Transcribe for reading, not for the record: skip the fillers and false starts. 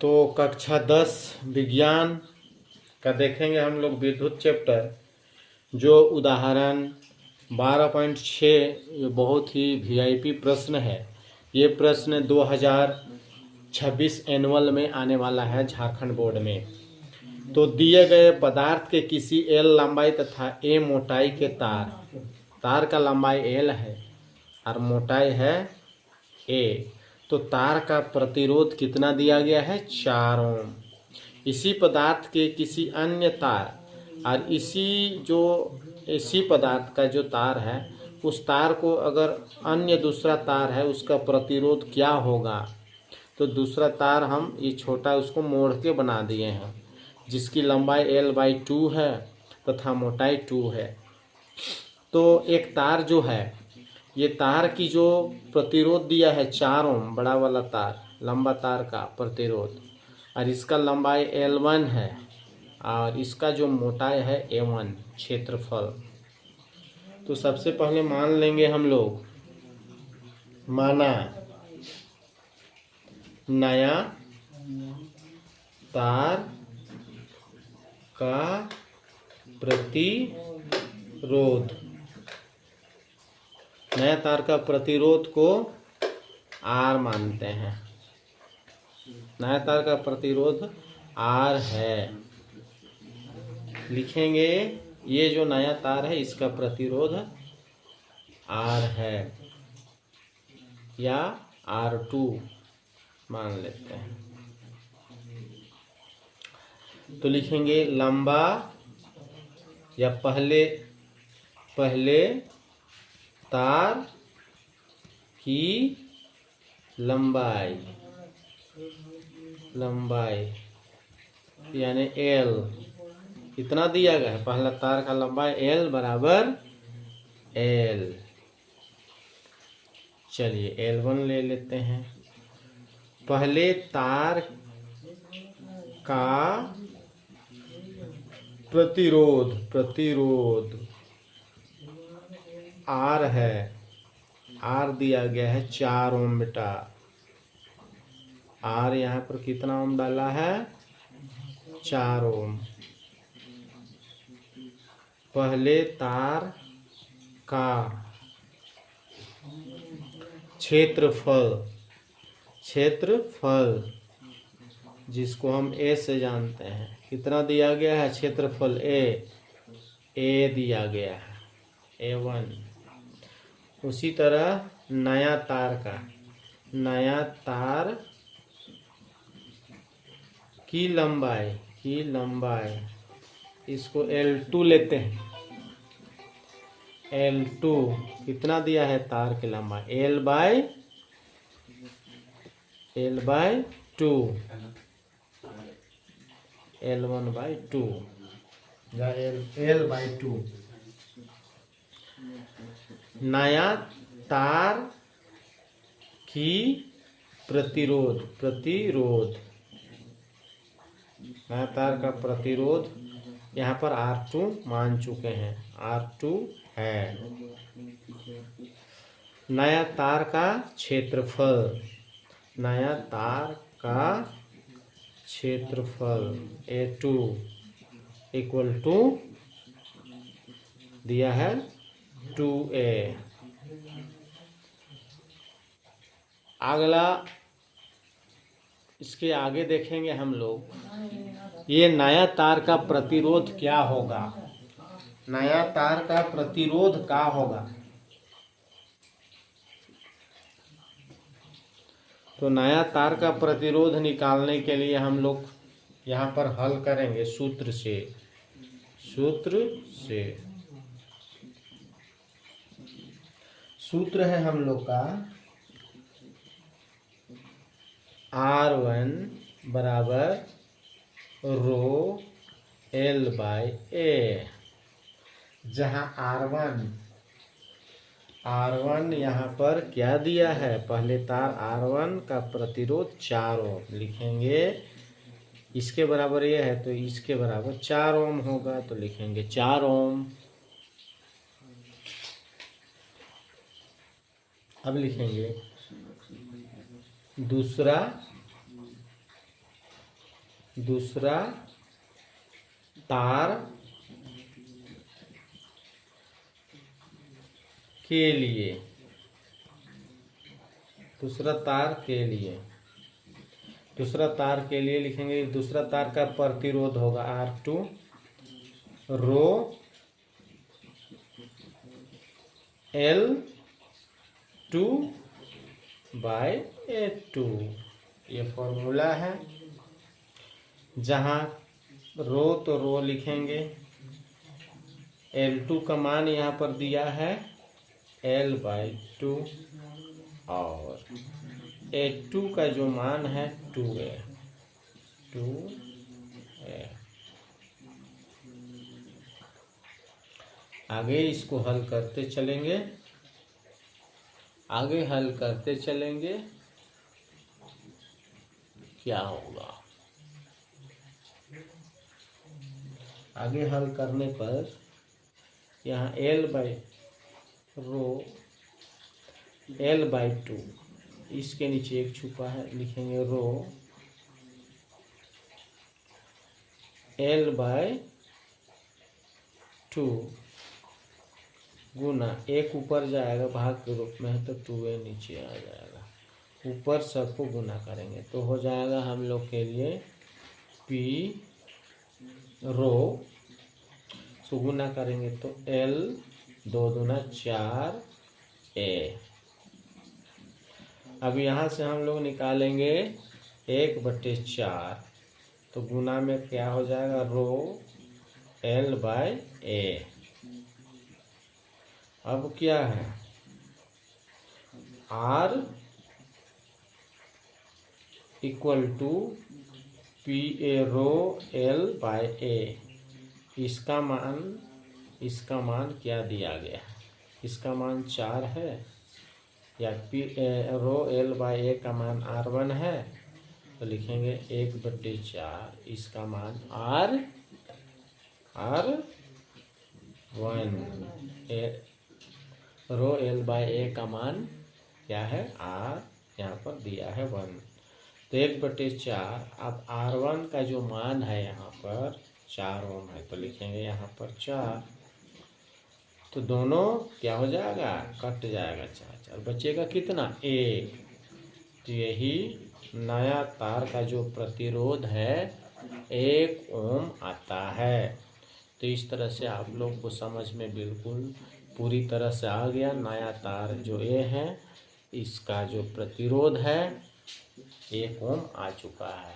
तो कक्षा 10 विज्ञान का देखेंगे हम लोग विद्युत चैप्टर। जो उदाहरण 12.6 ये बहुत ही वीआईपी प्रश्न है। ये प्रश्न 2026 एनुअल में आने वाला है झारखंड बोर्ड में। तो दिए गए पदार्थ के किसी एल लंबाई तथा ए मोटाई के तार का लंबाई एल है और मोटाई है ए। तो तार का प्रतिरोध कितना दिया गया है? 4 ओम। इसी पदार्थ के किसी अन्य तार और इसी पदार्थ का जो तार है उस तार को अगर अन्य दूसरा तार है उसका प्रतिरोध क्या होगा? तो दूसरा तार हम ये छोटा उसको मोड़ के बना दिए हैं जिसकी लंबाई L/2 है तथा मोटाई 2 है। तो एक तार जो है ये तार की जो प्रतिरोध दिया है 4 ओम, बड़ा वाला तार लंबा तार का प्रतिरोध, और इसका लंबाई L1 है और इसका जो मोटाई है A1 क्षेत्रफल। तो सबसे पहले मान लेंगे हम लोग, माना नया तार का प्रतिरोध, नया तार का प्रतिरोध को R मानते हैं। नया तार का प्रतिरोध R है। लिखेंगे ये जो नया तार है इसका प्रतिरोध R है या R2 मान लेते हैं। तो लिखेंगे लंबा या पहले तार की लंबाई यानी L इतना दिया गया है। पहला तार का लंबाई L बराबर L। चलिए L1 ले लेते हैं। पहले तार का प्रतिरोध R है। R दिया गया है 4 ओम बेटा। R यहाँ पर कितना ओम डाला है? 4 ओम। पहले तार का क्षेत्रफल जिसको हम A से जानते हैं, कितना दिया गया है? क्षेत्रफल A दिया गया है A1। उसी तरह नया तार की लंबाई इसको L2 लेते हैं। L2 कितना दिया है? तार की लंबाई L/2 L1/2 या L/2। नया तार की प्रतिरोध नया तार का प्रतिरोध यहाँ पर R2 मान चुके हैं, R2 है। नया तार का क्षेत्रफल A2 इक्वल टू दिया है 2A। अगला इसके आगे देखेंगे हम लोग, ये नया तार का प्रतिरोध क्या होगा? नया तार का प्रतिरोध क्या होगा? तो नया तार का प्रतिरोध निकालने के लिए हम लोग यहाँ पर हल करेंगे सूत्र से। सूत्र है हम लोग का R1 बराबर रो L/A, जहाँ R1 यहाँ पर क्या दिया है? पहले तार R1 का प्रतिरोध 4 ओम लिखेंगे। इसके बराबर ये है तो इसके बराबर 4 ओम होगा, तो लिखेंगे 4 ओम। अब लिखेंगे दूसरा दूसरा तार के लिए, दूसरा तार के लिए, दूसरा तार के लिए लिखेंगे। दूसरा तार का प्रतिरोध होगा R2 रो L2 बाय A2, ये फॉर्मूला है। जहाँ रो तो रो लिखेंगे, L2 का मान यहाँ पर दिया है L/2 और A2 का जो मान है 2A। आगे इसको हल करते चलेंगे, आगे हल करते चलेंगे, क्या होगा। आगे हल करने पर यहाँ L/2, इसके नीचे एक छुपा है, लिखेंगे रो L/2 गुना, एक ऊपर जाएगा भाग के रूप में है तो 2A नीचे आ जाएगा, ऊपर सबको गुना करेंगे तो हो जाएगा हम लोग के लिए P रो, सो गुना करेंगे तो L 2 दूना 4A। अब यहाँ से हम लोग निकालेंगे 1/4, तो गुना में क्या हो जाएगा रो L/A। अब क्या है R = PA रो L/A। इसका मान क्या दिया गया है, इसका मान 4 है, या रो L/A का मान R1 है, तो लिखेंगे 1/4, इसका मान R1, रो L/A का मान क्या है R, यहाँ पर दिया है 1, तो 1/4। अब R1 का जो मान है यहाँ पर 4 ओम है, तो लिखेंगे यहाँ पर 4, तो दोनों क्या हो जाएगा, कट जाएगा 4, बचेगा कितना 1। तो यही नया तार का जो प्रतिरोध है 1 ओम आता है। तो इस तरह से आप लोग को समझ में बिल्कुल पूरी तरह से आ गया। नया तार जो ये है इसका जो प्रतिरोध है 1 ओम आ चुका है।